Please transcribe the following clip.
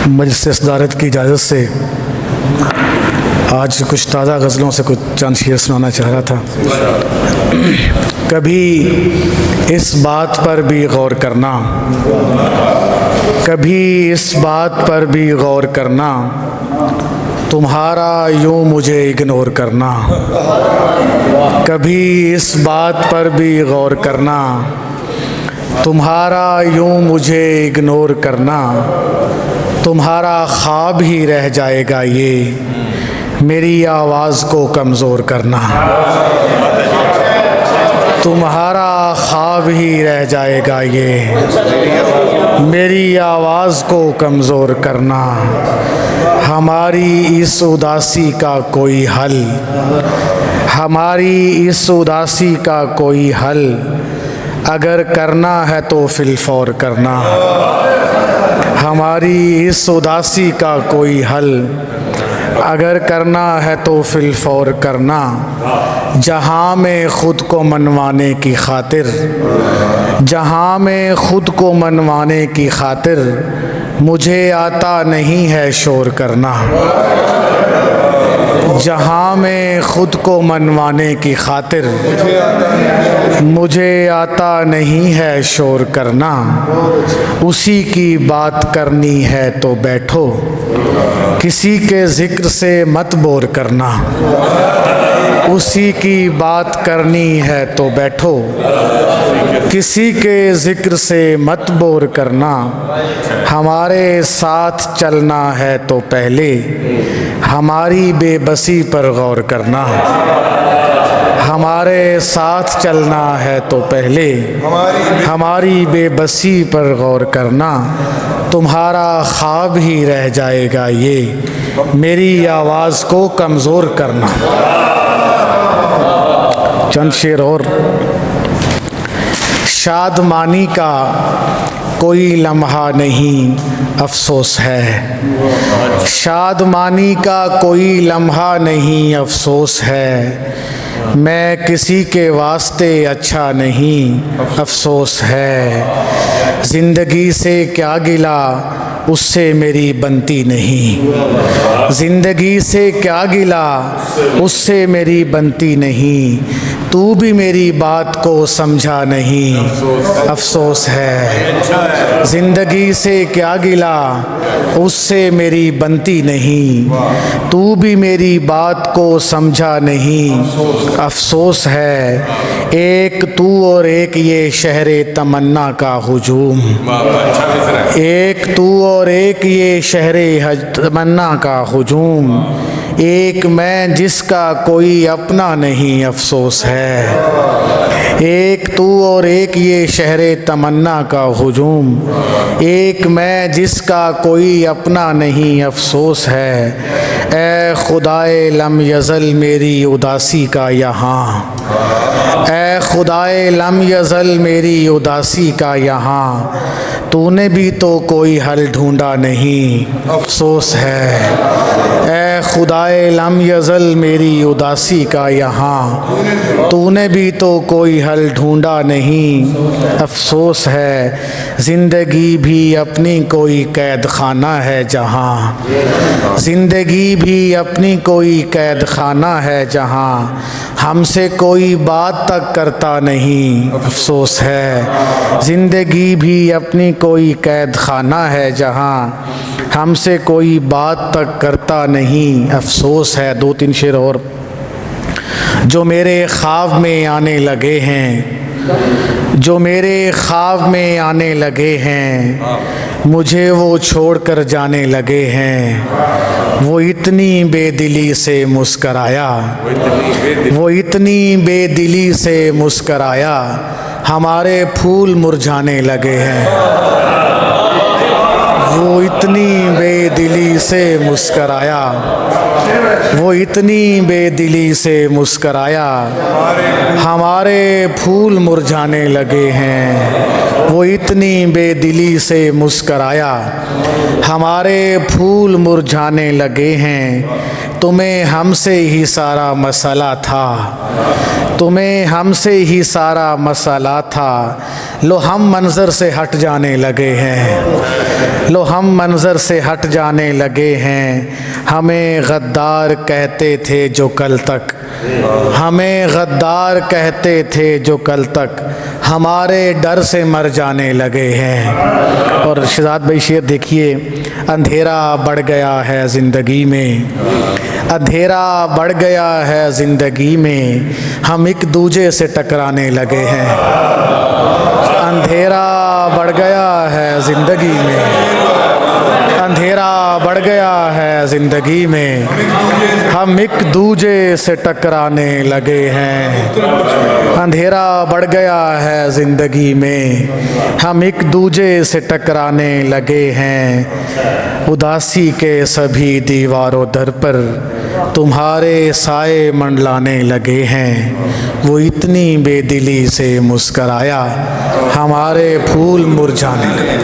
مجلس صدارت کی اجازت سے آج کچھ تازہ غزلوں سے کچھ چند شعر سنانا چاہ رہا تھا۔ کبھی اس بات پر بھی غور کرنا، کبھی اس بات پر بھی غور کرنا، تمہارا یوں مجھے اگنور کرنا۔ کبھی اس بات پر بھی غور کرنا، تمہارا یوں مجھے اگنور کرنا، تمہارا خواب ہی رہ جائے گا یہ میری آواز کو کمزور کرنا۔ تمہارا خواب ہی رہ جائے گا یہ میری آواز کو کمزور کرنا۔ ہماری اس اداسی کا کوئی حل، ہماری اس اداسی کا کوئی حل، اگر کرنا ہے تو فی الفور کرنا۔ ہماری اس اداسی کا کوئی حل، اگر کرنا ہے تو فی الفور کرنا۔ جہاں میں خود کو منوانے کی خاطر، جہاں میں خود کو منوانے کی خاطر، مجھے آتا نہیں ہے شور کرنا۔ جہاں میں خود کو منوانے کی خاطر، مجھے آتا نہیں ہے شور کرنا۔ اسی کی بات کرنی ہے تو بیٹھو، کسی کے ذکر سے مت بور کرنا۔ اسی کی بات کرنی ہے تو بیٹھو، کسی کے ذکر سے مت بور کرنا۔ ہمارے ساتھ چلنا ہے تو پہلے ہماری بے بسی پر غور کرنا۔ ہمارے ساتھ چلنا ہے تو پہلے ہماری بے بسی پر غور کرنا۔ تمہارا خواب ہی رہ جائے گا یہ میری آواز کو کمزور کرنا۔ چند شعر اور۔ شادمانی کا کوئی لمحہ نہیں افسوس ہے، شادمانی کا کوئی لمحہ نہیں افسوس ہے، میں کسی کے واسطے اچھا نہیں افسوس ہے۔ زندگی سے کیا گلہ اس سے میری بنتی نہیں، زندگی سے کیا گلہ اس سے میری بنتی نہیں، تو بھی میری بات کو سمجھا نہیں افسوس ہے۔ زندگی سے کیا گلہ اس سے میری بنتی نہیں، تو بھی میری بات کو سمجھا نہیں افسوس ہے۔ ایک تو اور ایک یہ شہر تمنا کا ہجوم، ایک تو اور ایک یہ شہر تمنا کا ہجوم، ایک میں جس کا کوئی اپنا نہیں افسوس ہے۔ ایک تو اور ایک یہ شہر تمنا کا ہجوم، ایک میں جس کا کوئی اپنا نہیں افسوس ہے۔ اے خدائے لم یزل میری اداسی کا یہاں، اے خدائے لم یزل میری اداسی کا یہاں، تو نے بھی تو کوئی حل ڈھونڈا نہیں افسوس ہے۔ اے خدائے لم یزل میری اداسی کا یہاں، تو نے بھی تو کوئی حل ڈھونڈا نہیں افسوس ہے۔ زندگی بھی اپنی کوئی قید خانہ ہے جہاں، زندگی بھی اپنی کوئی قید خانہ ہے جہاں، ہم سے کوئی بات تک کرتا نہیں افسوس ہے۔ زندگی بھی اپنی کوئی قید خانہ ہے جہاں، ہم سے کوئی بات تک کرتا نہیں افسوس ہے۔ دو تین شعر اور۔ جو میرے خواب میں آنے لگے ہیں، جو میرے خواب میں آنے لگے ہیں، مجھے وہ چھوڑ کر جانے لگے ہیں، وہ اتنی بے دلی سے مسکرایا، وہ اتنی بے دلی سے مسکرایا، ہمارے پھول مرجھانے لگے ہیں۔ وہ اتنی بے دلی سے مسکرایا، وہ اتنی بے دلی سے مسکرایا، ہمارے پھول مرجھانے لگے ہیں۔ وہ اتنی بے دلی سے مسکرایا، ہمارے پھول مرجھانے لگے ہیں، تمہیں ہم سے ہی سارا مسئلہ تھا، تمہیں ہم سے ہی سارا مسئلہ تھا، لو ہم منظر سے ہٹ جانے لگے ہیں، لو ہم منظر سے ہٹ جانے لگے ہیں، ہمیں غدار کہتے تھے جو کل تک، ہمیں غدار کہتے تھے جو کل تک، ہمارے ڈر سے مر جانے لگے ہیں۔ اور شہزاد بھائی شعر دیکھیے، اندھیرا بڑھ گیا ہے زندگی میں، اندھیرا بڑھ گیا ہے زندگی میں، ہم ایک دوجے سے ٹکرانے لگے ہیں، اندھیرا بڑھ گیا ہے زندگی میں، اندھیرا بڑھ گیا ہے زندگی میں، ہم ایک دوجے سے ٹکرانے لگے ہیں، اندھیرا بڑھ گیا ہے زندگی میں، ہم ایک دوجے سے ٹکرانے لگے ہیں، اداسی کے سبھی دیواروں در پر تمہارے سائے منڈلانے لگے ہیں، وہ اتنی بے دلی سے مسکرایا، ہمارے پھول مرجھانے لگے۔